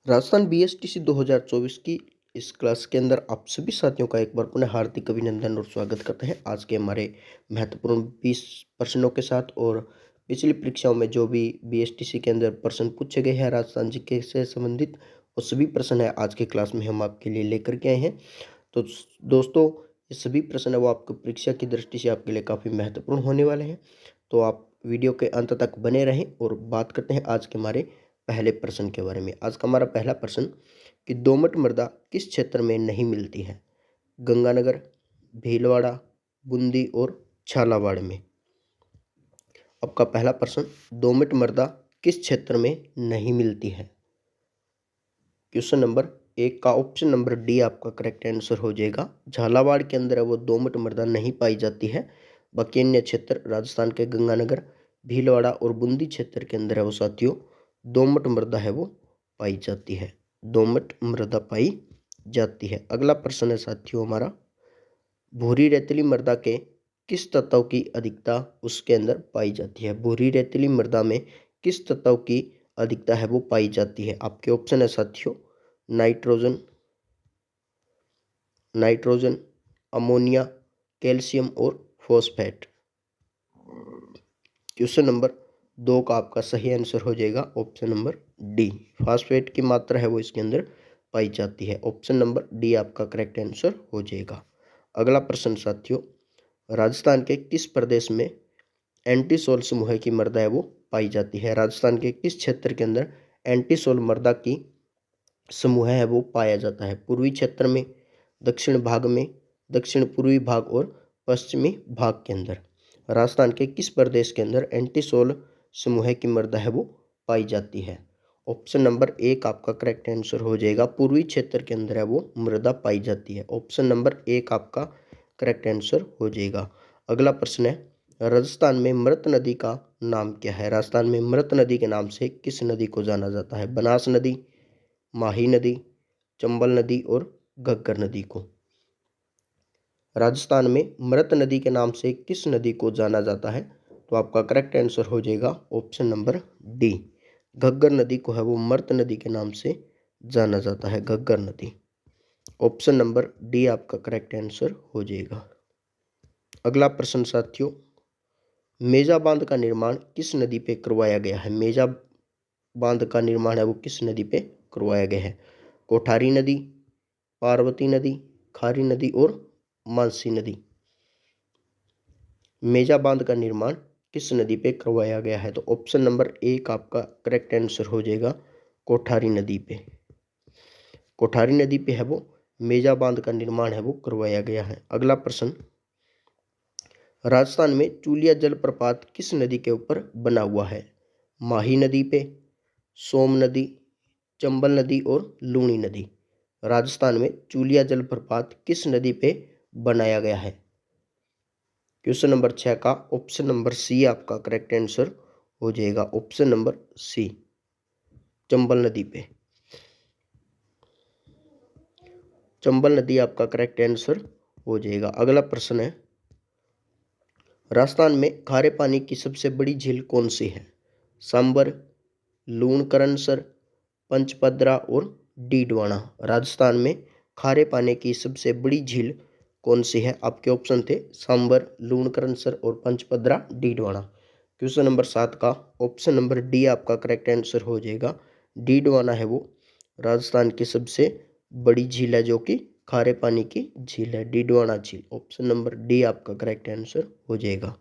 Rajasthan BSTC 2024 की इस class के अंदर आप सभी साथियों का एक बार पुनः हार्दिक अभिनंदन और स्वागत करते हैं आज के हमारे महत्वपूर्ण 20 प्रश्नों के साथ। और पिछली परीक्षाओं में जो भी बीएसटीसी के अंदर प्रश्न पूछे गए हैं राजस्थान जीके से संबंधित, वो सभी प्रश्न है आज की क्लास में हम आपके लिए लेकर के आए हैं। तो दोस्तों, ये सभी प्रश्न है वो आपको परीक्षा की दृष्टि से आपके लिए काफ़ी महत्वपूर्ण होने वाले हैं। तो आप वीडियो के अंत तक बने रहें और बात करते हैं आज के हमारे पहले प्रश्न के बारे में। आज का हमारा पहला प्रश्न कि दोमट मृदा किस क्षेत्र में नहीं मिलती है? गंगानगर, भीलवाड़ा, बूंदी और झालावाड़ में। आपका पहला प्रश्न, दोमट मृदा किस क्षेत्र में नहीं मिलती है? क्वेश्चन नंबर 1 का ऑप्शन नंबर डी आपका करेक्ट आंसर हो जाएगा। झालावाड़ के अंदर है वो दोमट मृदा नहीं पाई जाती है। बाकी अन्य क्षेत्र राजस्थान के गंगानगर, भीलवाड़ा और बूंदी क्षेत्र के अंदर है वो साथियों दोमट मृदा है वो पाई जाती है। दोमट मृदा पाई जाती है। अगला प्रश्न है साथियों हमारा, भूरी रेतीली मृदा के किस तत्व की अधिकता उसके अंदर पाई जाती है? भूरी रेतीली मृदा में किस तत्व की अधिकता है वो पाई जाती है? आपके ऑप्शन है साथियों नाइट्रोजन, अमोनिया, कैल्शियम और फॉस्फेट। क्वेश्चन नंबर 2 का आपका सही आंसर हो जाएगा ऑप्शन नंबर डी। फॉस्फेट की मात्रा है वो इसके अंदर पाई जाती है। ऑप्शन नंबर डी आपका करेक्ट आंसर हो जाएगा। अगला प्रश्न साथियों, राजस्थान के किस प्रदेश में एंटीसोल समूह की मृदा है वो पाई जाती है? राजस्थान के किस क्षेत्र के अंदर एंटीसोल मृदा की समूह है वो पाया जाता है? पूर्वी क्षेत्र में, दक्षिण भाग में, दक्षिण पूर्वी भाग और पश्चिमी भाग के अंदर। राजस्थान के किस प्रदेश के अंदर एंटीसोल समूह की मृदा है वो पाई जाती है? ऑप्शन नंबर 1 आपका करेक्ट आंसर हो जाएगा। पूर्वी क्षेत्र के अंदर है वो मृदा पाई जाती है। ऑप्शन नंबर 1 आपका करेक्ट आंसर हो जाएगा। अगला प्रश्न है, राजस्थान में मृत नदी का नाम क्या है? राजस्थान में मृत नदी के नाम से किस नदी को जाना जाता है? बनास नदी, माही नदी, चंबल नदी और घग्गर नदी को। राजस्थान में मृत नदी के नाम से किस नदी को जाना जाता है? तो आपका करेक्ट आंसर हो जाएगा ऑप्शन नंबर डी। घग्गर नदी को है वो मृत नदी के नाम से जाना जाता है, घग्गर नदी। ऑप्शन नंबर डी आपका करेक्ट आंसर हो जाएगा। अगला प्रश्न साथियों, मेजा बांध का निर्माण किस नदी पे करवाया गया है? मेजा बांध का निर्माण है वो किस नदी पे करवाया गया है? कोठारी नदी, पार्वती नदी, खारी नदी और मानसी नदी। मेजा बांध का निर्माण किस नदी पे करवाया गया है? तो ऑप्शन नंबर 1 आपका करेक्ट आंसर हो जाएगा कोठारी नदी पे। कोठारी नदी पे है वो मेजा बांध का निर्माण है वो करवाया गया है। अगला प्रश्न, राजस्थान में चूलिया जलप्रपात किस नदी के ऊपर बना हुआ है? माही नदी पे, सोम नदी, चंबल नदी और लूणी नदी। राजस्थान में चूलिया जलप्रपात किस नदी पे बनाया गया है? क्वेश्चन नंबर 6 का ऑप्शन नंबर सी आपका करेक्ट आंसर हो जाएगा। ऑप्शन नंबर सी, चंबल नदी पे। चंबल नदी आपका करेक्ट आंसर हो जाएगा। अगला प्रश्न है, राजस्थान में खारे पानी की सबसे बड़ी झील कौन सी है? सांबर, लूणकरणसर, पंचपदरा और डीडवाना। राजस्थान में खारे पानी की सबसे बड़ी झील कौन सी है? आपके ऑप्शन थे सांबर, लूणकरणसर और पंचपदरा, डीडवाना। क्वेश्चन नंबर 7 का ऑप्शन नंबर डी आपका करेक्ट आंसर हो जाएगा। डीडवाना है वो राजस्थान की सबसे बड़ी झील है जो कि खारे पानी की झील है, डीडवाना झील। ऑप्शन नंबर डी आपका करेक्ट आंसर हो जाएगा।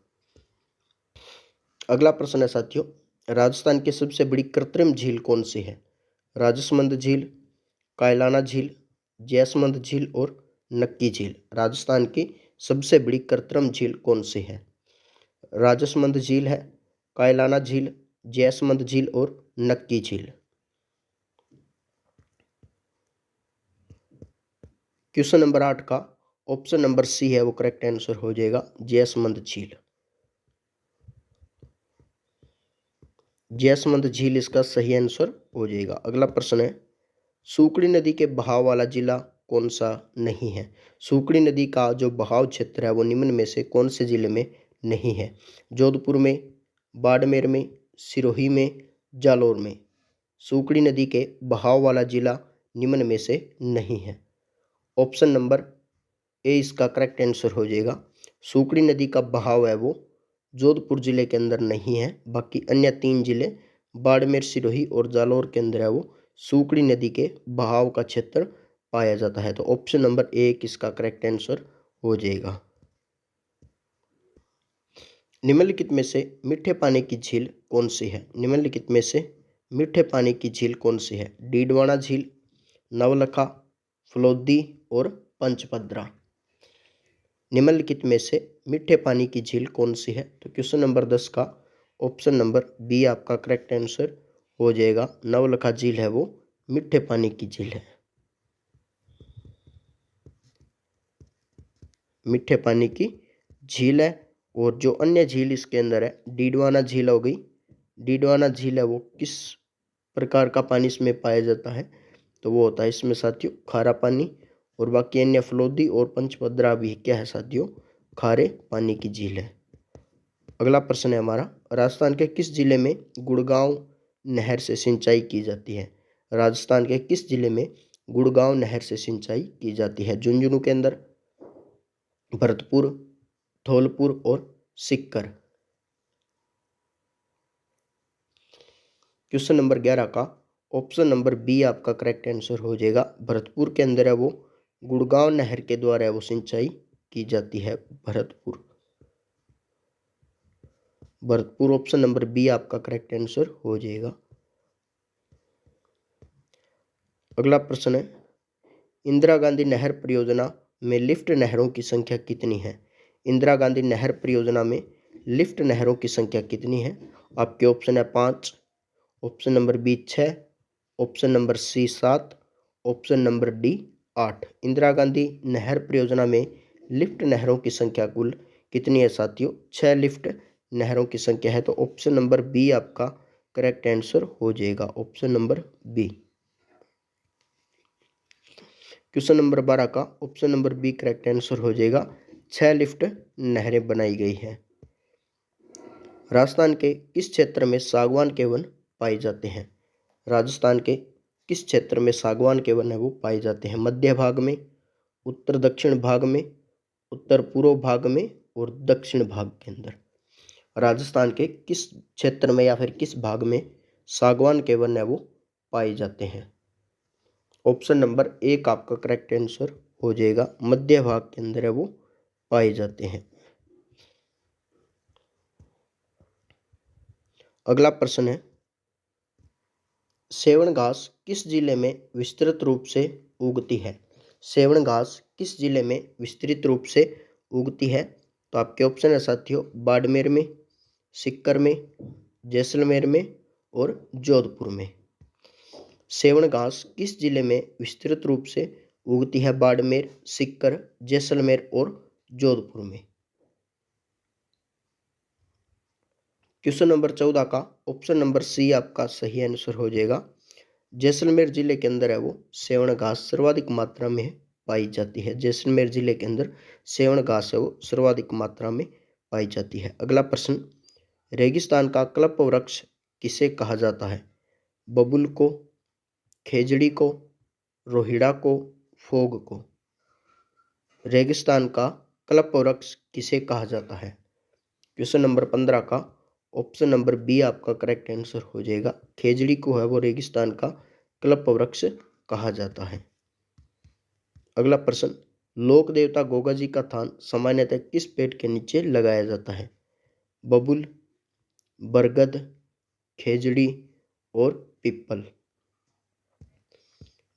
अगला प्रश्न है साथियों, राजस्थान की सबसे बड़ी कृत्रिम झील कौन सी है? राजसमंद झील, कायलाना झील, जैसमंद झील और नक्की झील। राजस्थान की सबसे बड़ी कृत्रिम झील कौन सी है? राजसमंद झील है, कायलाना झील, जैसमंद झील और नक्की झील। क्वेश्चन नंबर 8 का ऑप्शन नंबर सी है वो करेक्ट आंसर हो जाएगा, जैसमंद झील। जैसमंद झील इसका सही आंसर हो जाएगा। अगला प्रश्न है, सूकड़ी नदी के बहाव वाला जिला कौन सा नहीं है? सूकड़ी नदी का जो बहाव क्षेत्र है वो निम्न में से कौन से जिले में नहीं है? जोधपुर में, बाड़मेर में, सिरोही में, जालौर में। सूकड़ी नदी के बहाव वाला जिला निम्न में से नहीं है। ऑप्शन नंबर ए इसका करेक्ट आंसर हो जाएगा। सूकड़ी नदी का बहाव है वो जोधपुर जिले के अंदर नहीं है, बाकी अन्य 3 जिले बाड़मेर, सिरोही और जालौर के अंदर है वो सूकड़ी नदी के बहाव का क्षेत्र पाया जाता है। तो ऑप्शन नंबर ए किसका करेक्ट आंसर हो जाएगा। निम्नलिखित में से मीठे पानी की झील कौन सी है? निम्नलिखित में से मीठे पानी की झील कौन सी है? डीडवाना झील, नवलखा, फलोदी और पंचपद्रा। निम्नलिखित में से मीठे पानी की झील कौन सी है? तो क्वेश्चन नंबर 10 का ऑप्शन नंबर बी आपका करेक्ट आंसर हो जाएगा। नवलखा झील है वो मीठे पानी की झील है, मीठे पानी की झील है। और जो अन्य झील इसके अंदर है, डीडवाना झील हो गई। डीडवाना झील है वो किस प्रकार का पानी इसमें पाया जाता है? तो वो होता है इसमें साथियों खारा पानी। और बाकी अन्य फलोदी और पंचभद्रा भी क्या है साथियों? खारे पानी की झील है। अगला प्रश्न है हमारा, राजस्थान के किस जिले में गुड़गांव नहर से सिंचाई की जाती है? राजस्थान के किस जिले में गुड़गांव नहर से सिंचाई की जाती है? झुंझुनू के अंदर, भरतपुर, धौलपुर और सीकर। क्वेश्चन नंबर 11 का ऑप्शन नंबर बी आपका करेक्ट आंसर हो जाएगा। भरतपुर के अंदर है वो गुड़गांव नहर के द्वारा है वो सिंचाई की जाती है। Bharatpur, Bharatpur option number B आपका करेक्ट आंसर हो जाएगा। अगला प्रश्न है, इंदिरा गांधी नहर परियोजना में लिफ्ट नहरों की संख्या कितनी है? इंदिरा गांधी नहर परियोजना में लिफ्ट नहरों की संख्या कितनी है? आपके ऑप्शन है 5, option number B 6, option number C 7, option number D 8। Indira Gandhi नहर परियोजना में लिफ्ट नहरों की संख्या कुल कितनी है साथियों? 6 लिफ्ट नहरों की संख्या है। तो ऑप्शन नंबर बी आपका करेक्ट आंसर हो जाएगा। Option number B. Question number 12 का option number B correct answer हो जाएगा। 6 लिफ्ट नहरें बनाई गई है। राजस्थान के किस क्षेत्र में सागवान के वन पाए जाते हैं? राजस्थान के किस क्षेत्र में सागवान के वन है वो पाए जाते हैं? मध्य भाग में, उत्तर दक्षिण भाग में, उत्तर पूर्व भाग में और दक्षिण भाग के अंदर। राजस्थान के किस क्षेत्र में या फिर किस भाग में सागवान के वन है वो पाए जाते हैं? ऑप्शन नंबर एक आपका करेक्ट आंसर हो जाएगा। मध्य भाग के अंदर है वो पाए जाते हैं। अगला प्रश्न है, सेवण घास किस जिले में विस्तृत रूप से उगती है? सेवण घास किस जिले में विस्तृत रूप से उगती है? तो आपके ऑप्शन है साथियों बाड़मेर में, सीकर में, जैसलमेर में और जोधपुर में। सेवण घास किस जिले में विस्तृत रूप से उगती है? बाड़मेर, सीकर, जैसलमेर और जोधपुर में। क्वेश्चन नंबर 14 का ऑप्शन नंबर सी आपका सही आंसर हो जाएगा। जैसलमेर जिले के अंदर है वो सेवण घास सर्वाधिक मात्रा में पाई जाती है। जैसलमेर जिले के अंदर सेवण घास है वो सर्वाधिक मात्रा में पाई जाती है। अगला प्रश्न, रेगिस्तान का कल्प वृक्ष किसे कहा जाता है? बबुल को, खेजड़ी को, रोहिड़ा को, फोग को। रेगिस्तान का कल्प वृक्ष किसे कहा जाता है? क्वेश्चन नंबर 15 का ऑप्शन नंबर बी आपका करेक्ट आंसर हो जाएगा। खेजड़ी को है वो रेगिस्तान का कल्प वृक्ष कहा जाता है। अगला प्रश्न, लोक देवता गोगा जी का थान सामान्यतः किस पेड़ के नीचे लगाया जाता है? बबुल, बरगद, खेजड़ी और पीपल।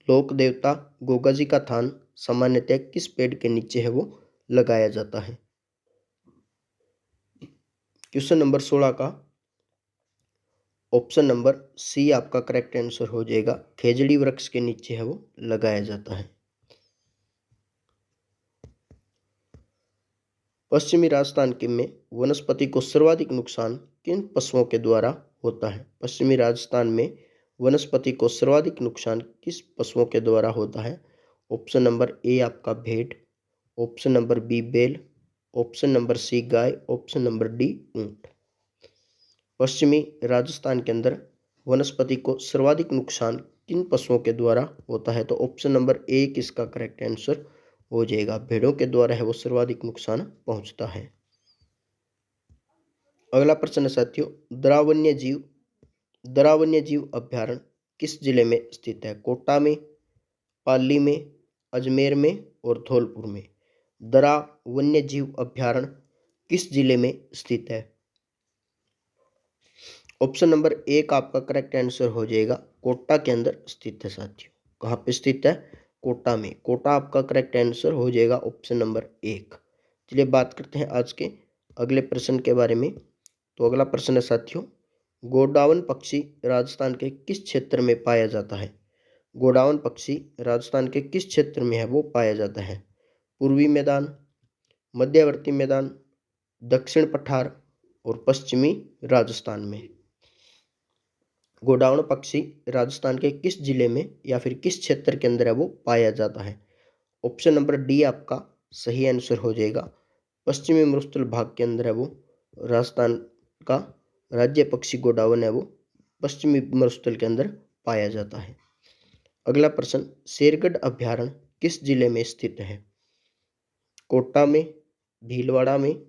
लोक देवता गोगा जी का थान सामान्यतः किस पेड़ के नीचे है वो लगाया जाता है? क्वेश्चन नंबर 16 का ऑप्शन नंबर सी आपका करेक्ट आंसर हो जाएगा। खेजड़ी वृक्ष के नीचे है वो लगाया जाता है। पश्चिमी राजस्थान के में वनस्पति को सर्वाधिक नुकसान किन पशुओं के द्वारा होता है? पश्चिमी राजस्थान में वनस्पति को सर्वाधिक नुकसान किस पशुओं के द्वारा होता है? ऑप्शन नंबर ए आपका भेड़, ऑप्शन नंबर बी बैल, ऑप्शन नंबर सी गाय, ऑप्शन नंबर डी ऊंट। पश्चिमी राजस्थान के अंदर वनस्पति को सर्वाधिक नुकसान किन पशुओं के द्वारा होता है? तो ऑप्शन नंबर 1 इसका करेक्ट आंसर हो जाएगा। भेड़ों के द्वारा है वो सर्वाधिक नुकसान पहुंचता है। अगला प्रश्न है साथियों, दरा वन्यजीव अभ्यारण्य किस जिले में स्थित है? कोटा में, पाली में, अजमेर में और धौलपुर में। दरा वन्यजीव अभ्यारण्य किस जिले में स्थित है? ऑप्शन नंबर 1 आपका करेक्ट आंसर हो जाएगा। कोटा के अंदर स्थित है साथियों। कहाँ पे स्थित है? कोटा में। कोटा आपका करेक्ट आंसर हो जाएगा ऑप्शन नंबर 1। चलिए बात करते हैं आज के अगले प्रश्न के बारे में। तो अगला प्रश्न है साथियों, गोडावन पक्षी राजस्थान के किस क्षेत्र में पाया जाता है? गोडावन पक्षी राजस्थान के किस क्षेत्र में है वो पाया जाता है? पूर्वी मैदान, मध्यवर्ती मैदान, दक्षिण पठार और पश्चिमी राजस्थान में। गोडावन पक्षी राजस्थान के किस जिले में या फिर किस क्षेत्र के अंदर है वो पाया जाता है? ऑप्शन नंबर डी आपका सही आंसर हो जाएगा। पश्चिमी मरुस्थल भाग के अंदर है वो। राजस्थान का राज्य पक्षी गोडावन है वो पश्चिमी मरुस्थल के अंदर पाया जाता है। अगला प्रश्न, शेरगढ़ अभ्यारण्य किस जिले में स्थित है? कोटा में, भीलवाड़ा में,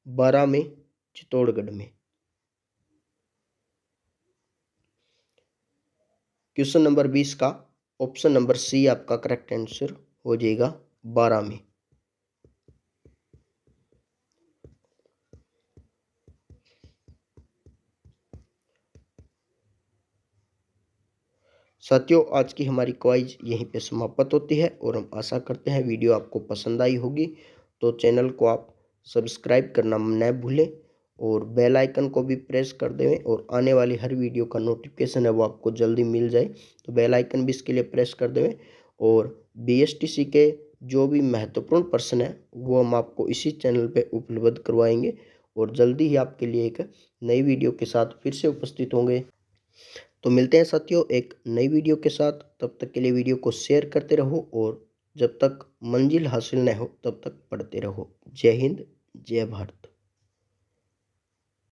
बारा में, चित्तौड़गढ़ में। क्वेश्चन नंबर 20 का ऑप्शन नंबर सी आपका करेक्ट आंसर हो जाएगा, 12 में। साथियों आज की हमारी क्वाइज यहीं पे समाप्त होती है और हम आशा करते हैं वीडियो आपको पसंद आई होगी। तो चैनल को आप सब्सक्राइब करना न भूलें और बेल आइकन को भी प्रेस कर दें और आने वाली हर वीडियो का नोटिफिकेशन है वो आपको जल्दी मिल जाए। तो बेल आइकन भी इसके लिए प्रेस कर दें और BSTC के जो भी महत्वपूर्ण प्रश्न है वो हम आपको इसी चैनल पे उपलब्ध करवाएंगे और जल्दी ही आपके लिए एक नई वीडियो के साथ फिर से उपस्थित होंगे। तो मिलते हैं साथियों एक नई वीडियो के साथ। तब तक के लिए वीडियो को शेयर करते रहो और जब तक मंजिल हासिल न हो तब तक पढ़ते रहो। जय हिंद, जय भारत।